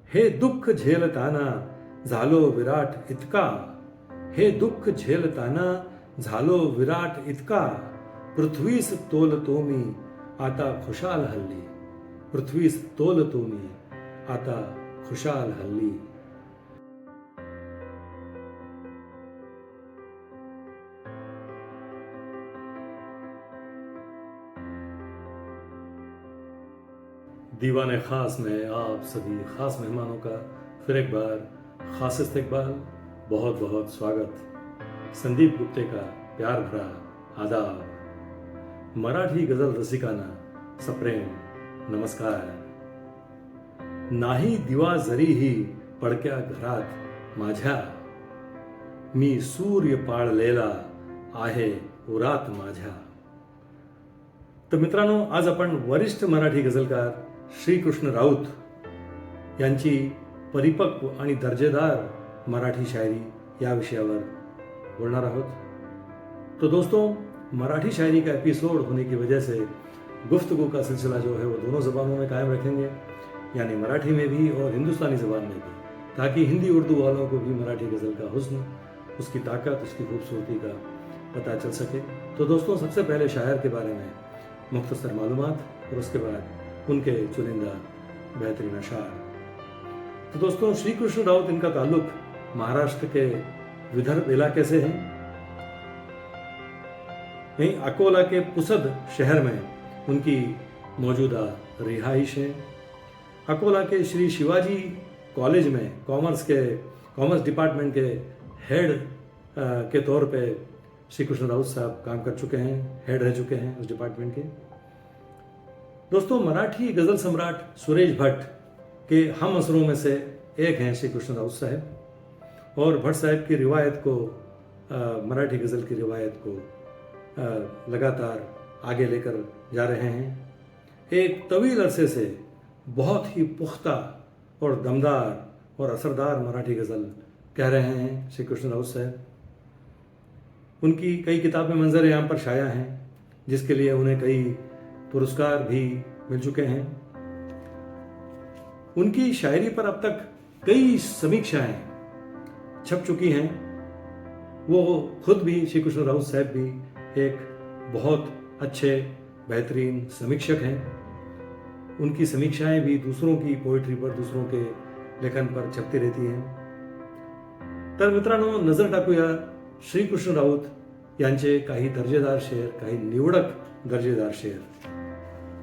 हे दुःख झेलताना झालो विराट इतका, हे दुःख झेलताना झालो विराट इतका, पृथ्वीस तोलतो मी आता खुशाल हल्ली, पृथ्वीस तोलतो मी आता खुशाल हल्ली. दीवाने खास में आप सभी खास मेहमानों का फिर एक बार खास इस्तकबाल, बहुत बहुत स्वागत. संदीप गुप्ते का प्यार भरा आदाब. मराठी गझल रसिकांना सप्रेम नमस्कार. नाही दिवा जरीही पडक्या घरात माझ्या, मी सूर्य पाळलेला आहे उरात माझ्या. तर मित्रांनो, आज आपण वरिष्ठ मराठी गझलकार श्रीकृष्ण राऊत यांची परिपक्व आणि दर्जेदार मराठी शायरी या विषयावर बोलणार आहोत. तो दोस्तों, मराठी शायरी का एपिसोड होने की वजह से गुफ्तगू का सिलसिला जो है वो दोनों ज़बानों में कायम रखेंगे, यानी मराठी में भी और हिंदुस्तानी ज़बान में भी, ताकि हिंदी उर्दू वालों को भी मराठी गज़ल का हुस्न, उसकी ताकत, उसकी खूबसूरती का पता चल सके. तो दोस्तों, सबसे पहले शायर के बारे में मुख्तसर मालूमात और उसके बाद उनके चुनिंदा बेहतरीन अशार. तो दोस्तों, श्रीकृष्ण राऊत, इनका ताल्लुक महाराष्ट्र के विदर्भ इलाके से है. वहीं अकोला के पुसद शहर में उनकी मौजूदा रिहाइश है. अकोला के श्री शिवाजी कॉलेज में कॉमर्स डिपार्टमेंट के हेड के तौर पे श्रीकृष्ण राऊत साहब काम कर चुके हैं, हेड रह चुके हैं उस डिपार्टमेंट के. दोस्तों, मराठी गज़ल सम्राट सुरेश भट्ट के हम असरों में से एक हैं श्रीकृष्ण राऊत साहब, और भट्ट साहब की रिवायत को, मराठी गज़ल की रिवायत को लगातार आगे लेकर जा रहे हैं. एक तवील अरसे से बहुत ही पुख्ता और दमदार और असरदार मराठी गज़ल कह रहे हैं श्रीकृष्ण राऊत साहब. उनकी कई किताबें मंजर आम पर शाया हैं, जिसके लिए उन्हें कई पुरस्कार भी मिल चुके हैं. उनकी शायरी पर अब तक कई समीक्षाएं छप चुकी हैं. वो खुद भी, श्रीकृष्ण राऊत साहब भी एक बहुत अच्छे बेहतरीन समीक्षक हैं. उनकी समीक्षाएं भी दूसरों की पोइट्री पर, दूसरों के लेखन पर छपती रहती हैं. तर मित्रांनो, नजर टाकूया श्रीकृष्ण राऊत यांचे काही दर्जेदार शेर, काही निवडक दर्जेदार शेर,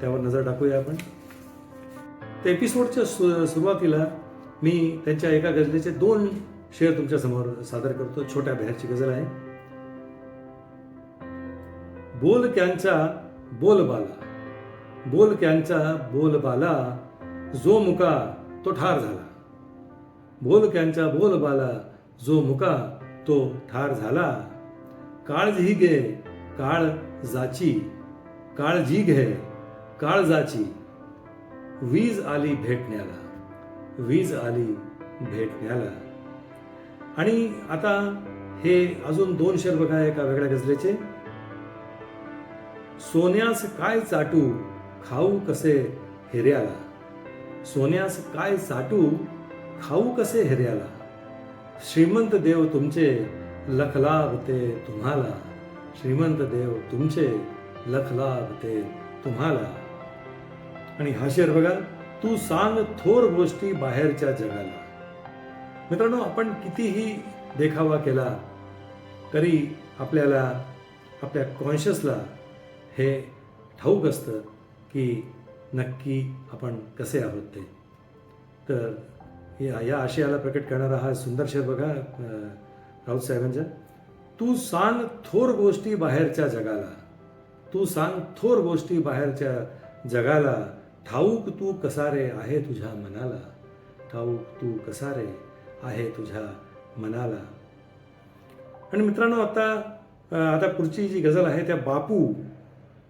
त्यावर नजर टाकूया आपण. तर एपिसोडच्या सुरुवातीला मी त्यांच्या एका गझलेचे 2 शेर तुमच्या समोर सादर करतो. छोट्या बहरची गझल आहे. बोलक्यांचा बोलबाला, बोलक्यांचा बोलबाला, जो मुका तो ठार झाला. बोलक्यांचा बोलबाला, जो मुका तो ठार झाला. काळजी घे काळजाची, काळजी घे काळजाची, वीज आली भेटण्याला, वीज आली भेटण्याला. आणि आता हे अजून 2 शेर बघा एका वेगळ्या गझलेचे. सोन्यास काय चाटू खाऊ कसे हिऱ्याला, सोन्यास काय चाटू खाऊ कसे हिऱ्याला. श्रीमंत देव तुमचे लख लाभते तुम्हाला, श्रीमंत देव तुमचे लख लाभते तुम्हाला. आणि हा शेर बघा. तू सांग थोर गोष्टी बाहेरच्या जगाला. मित्रांनो, आपण कितीही देखावा केला तरी आपल्याला, आपल्या कॉन्शियसला हे ठाऊक असतं की नक्की आपण कसे आहोत ते. तर या आशयाला प्रकट करणारा हा सुंदर शेर बघा राऊत साहेबांच्या. तू सांग थोर गोष्टी बाहेरच्या जगाला, तू सांग थोर गोष्टी बाहेरच्या जगाला. ठाऊक तू कसारे आहे तुझ्या मनाला, ठाऊक तू कसारे आहे तुझ्या मनाला. आणि मित्रांनो, आता पुढची जी गझल आहे त्या बापू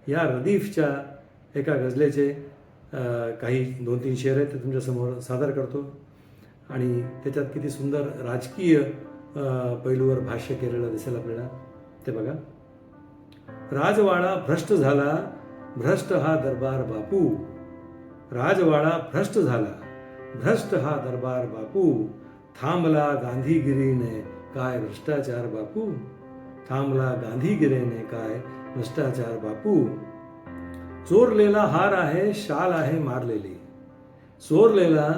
या रदीफच्या एका गझलेचे काही 2-3 शेर आहेत ते तुमच्यासमोर सादर करतो. आणि त्याच्यात किती सुंदर राजकीय पैलूवर भाष्य केलेलं दिसेल आपल्याला. ते बघा. राजवाडा भ्रष्ट झाला, भ्रष्ट हा दरबार बापू. राजवाडा भ्रष्ट झाला, भ्रष्ट हा दरबार बापू, थांबला गांधीगिरीने काय भ्रष्टाचार बापू, थांबला गांधीगिरीने काय भ्रष्टाचार बापू. चोरलेला हार आहे शाल आहे मारलेली, चोरलेला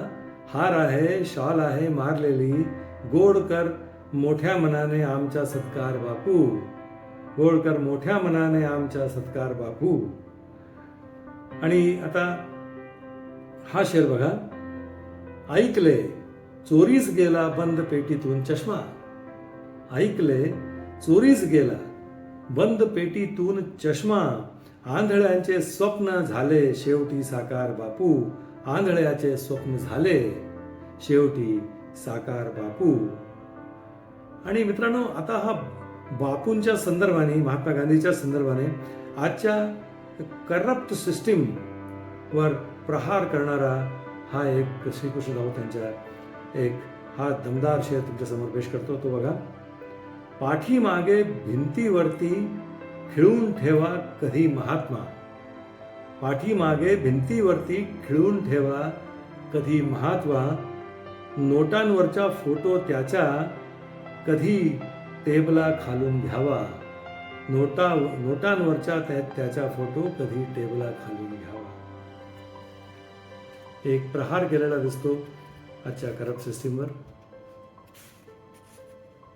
हार आहे शाल आहे मारलेली, गोड कर मोठ्या मनाने आमचा सत्कार बापू, गोड कर मोठ्या मनाने आमचा सत्कार बापू. आणि आता हा शेर बघा. ऐकले चोरीस गेला बंद पेटीतून चष्मा, ऐकले चोरीस गेला बंद पेटीतून चष्मा, आंधळ्यांचे स्वप्न झाले शेवटी साकार बापू, आंधळ्याचे स्वप्न झाले शेवटी साकार बापू. आणि मित्रांनो, आता हा बापूंच्या संदर्भाने, महात्मा गांधीच्या संदर्भाने आजच्या करप्ट सिस्टीम वर प्रहार करणारा हा एक श्रीकृष्ण राऊत यांच्या एक हा दमदार शेर तुमच्या समोर पेश करतो. तो बघा. पाठीमागे भिंतीवरती खिळून ठेवा कधी महात्मा, पाठीमागे भिंतीवरती खिळून ठेवा कधी महात्मा, नोटांवरचा फोटो त्याच्या कधी टेबला खालून घ्यावा, नोटांवरचा त्याचा फोटो कधी टेबला खालून घ्यावा. एक प्रहार केलेला दिसतो आजच्या करप्ट सिस्टीमवर.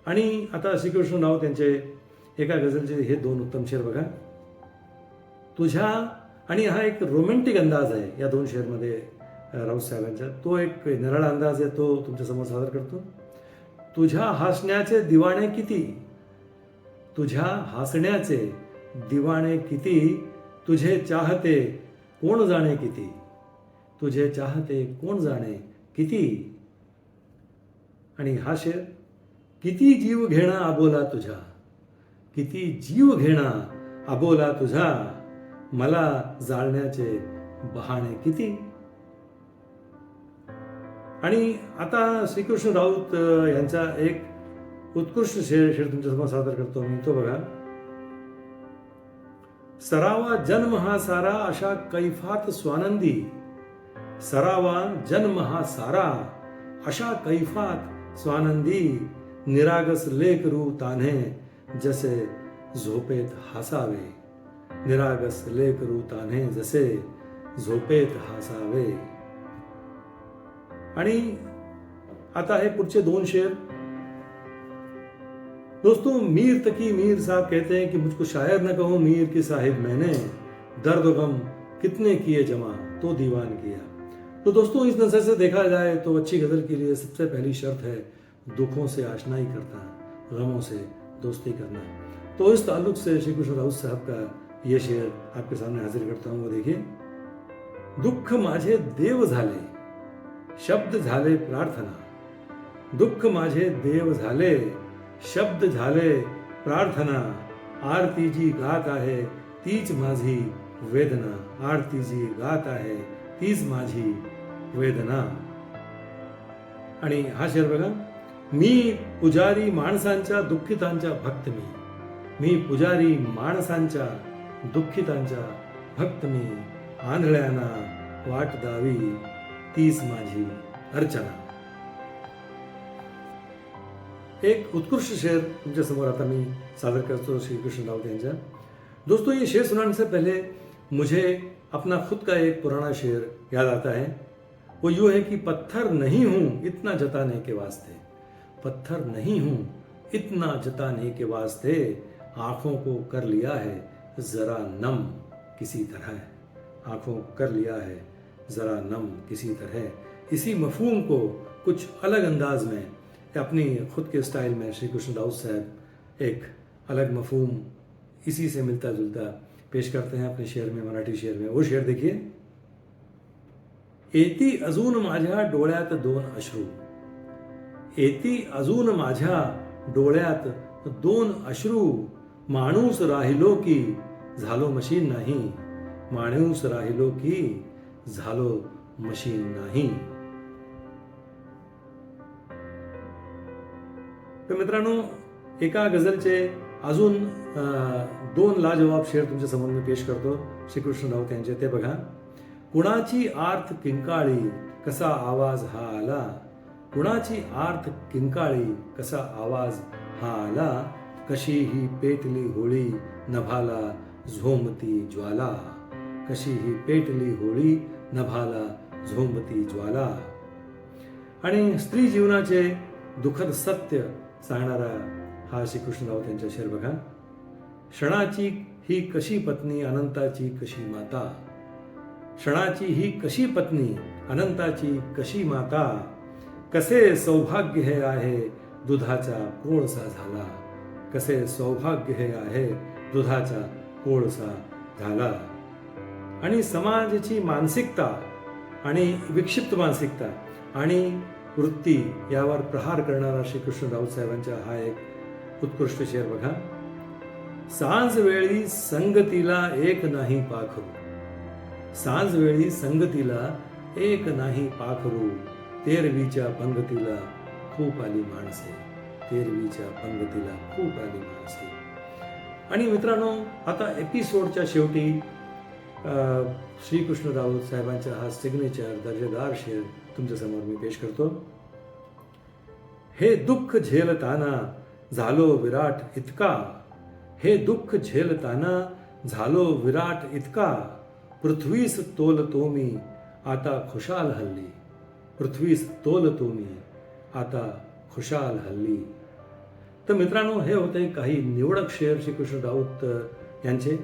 आणि आता श्रीकृष्ण राऊत यांचे एका गझलचे हे दोन उत्तम शेर बघा. तुझ्या, आणि हा एक रोमॅन्टिक अंदाज आहे या दोन शेरमध्ये राऊत साहेबांच्या, तो एक निराळा अंदाज आहे, तो तुमच्या समोर सादर करतो. तुझ्या हसण्याचे दिवाणे किती, तुझ्या हसण्याचे दिवाणे किती, तुझे चाहते कोण जाणे किती, तुझे चाहते कोण जाणे किती. आणि हा शेर. किती जीव घेणा अबोला तुझा, किती जीव घेणा अबोला तुझा, मला जाळण्याचे बहाणे किती. आणि आता श्रीकृष्ण राऊत यांचा एक उत्कृष्ट शेर तुमच्यासमोर सादर करतो मी, तो बघा. सरावा जन्म हा सारा अशा कैफात स्वानंदी, सरावा जन्म हा सारा अशा कैफात स्वानंदी, निरागस लेकरू तान्हे जसे झोपेत हसावे, निरागस लेकरू तान्हे जसे झोपेत हसावे. आणि आता हे पुढचे दोन शेर. दोस्तों, मीर तकी मीर साहब कहते हैं कि मुझको शायर न कहो मीर की साहिब मैंने, दर्द गम कितने किए जमा तो दीवान किया. तो दोस्तों, इस नजर से देखा जाए तो अच्छी गजल के लिए सबसे पहली शर्त है दुखों से आशनाई करना, गमों से दोस्ती करना. तो इस ताल्लुक से श्रीकृष्ण राऊत साहब का ये शेर आपके सामने हाजिर करता हूं. वो देखिए. दुःख माझे देव झाले, शब्द झाले प्रार्थना, दुःख माझे देव झाले, शब्द झाले प्रार्थना, आरती जी गात आहे तीच माझी वेदना, आरती जी गात आहे तीच माझी वेदना. आणि हा शेर बघा. मी पुजारी माणसांच्या दुःखितांच्या भक्त मी पुजारी माणसांच्या दुःखितांच्या भक्त मी, आंधळ्यांना वाट दावी तीच माझी अर्चना. एक उत्कृष्ट शेर तुमच्या समोर आता मी सादर करतो श्रीकृष्ण राऊत यांच्या. दोस्तों, ये शेर सुनाने से पहले मुझे अपना खुद का एक पुराना शेर याद आता है. वो यूं है कि पत्थर नहीं हूं इतना जताने के वास्ते, पत्थर नहीं हूं इतना जताने के वास्ते, आंखों को कर लिया है जरा नम किसी तरह, आंखों को कर लिया है जरा नम किसी तरह. इसी मफहूम को कुछ अलग अंदाज में अपनी खुद के स्टाइल में श्रीकृष्ण राऊत साहब एक अलग मफहूम इसी से मिलता जुलता पेश करते हैं अपने शेर में, मराठी शेर में. वो शेर देखिए. येती अजून माझ्या डोळ्यात दोन अश्रू, येती अजून माझ्या डोळ्यात दोन अश्रू, माणूस राहिलो की झालो मशीन नाही, माणूस राहिलो की झालो मशीन नाही. तर मित्रांनो, एका गझलचे अजून दोन लाजवाब शेर तुमच्या समोर मी पेश करतो श्रीकृष्ण राऊत यांचे. ते बघा. कुणाची आर्त किंकाळी कसा आवाज हा आला, कुणाची आर्त किंकाळी कसा आवाज हा आला, कशी ही पेटली होळी नभाला झोंबती ज्वाला, कशी ही पेटली होळी नभाला झोंबती ज्वाला. आणि स्त्री जीवनाचे दुःखद सत्य सांगणारा हा श्रीकृष्ण राऊत यांचा शेर बघा. क्षणाची ही कशी पत्नी अनंताची कशी माता, क्षणाची ही कशी पत्नी अनंताची कशी माता, कसे सौभाग्य हे आहे दुधाचा कोळसा झाला, कसे सौभाग्य हे आहे दुधाचा कोळसा झाला. आणि समाजाची मानसिकता आणि विक्षिप्त मानसिकता आणि वृत्ती यावर प्रहार करणारा श्रीकृष्ण राऊत साहेबांचा हा एक उत्कृष्ट शेर बघा. सांज वेळी संगतीला एक नाही पाखरू, सांज वेळी संगतीला एक नाही पाखरू, तेरवीच्या पंगतीला खूप आली माणसे, तेरवीच्या पंगतीला खूप आली माणसे. आणि मित्रांनो, आता एपिसोडच्या शेवटी श्रीकृष्ण राऊत साहेबांचा हा सिग्नेचर दर्जेदार शेर तुमच्यासमोर मी पेश करतो. हे दुःख झेलताना झालो विराट इतका, हे दुःख झेलताना झालो विराट इतका, पृथ्वीस तोलतो मी आता खुशाल हल्ली, पृथ्वीस तोलतो मी आता खुशाल हल्ली. तर मित्रांनो, हे होते काही निवडक शेर श्री कृष्ण राऊत यांचे.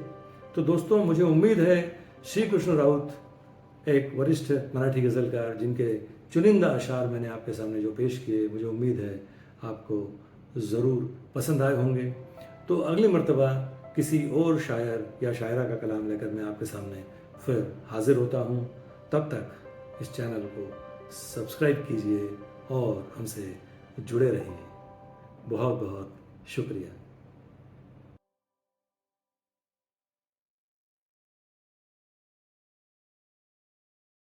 तो दोस्तों, मुझे उम्मीद है श्री कृष्ण राऊत एक वरिष्ठ मराठी गज़लकार जिनके चुनिंदा अशार मैंने आपके सामने जो पेश किए, मुझे उम्मीद है आपको ज़रूर पसंद आए होंगे. तो अगली मर्तबा किसी और शायर या शायरा का कलाम लेकर मैं आपके सामने फिर हाजिर होता हूँ. तब तक इस चैनल को सब्सक्राइब कीजिए और हमसे जुड़े रहिए. बहुत बहुत शुक्रिया.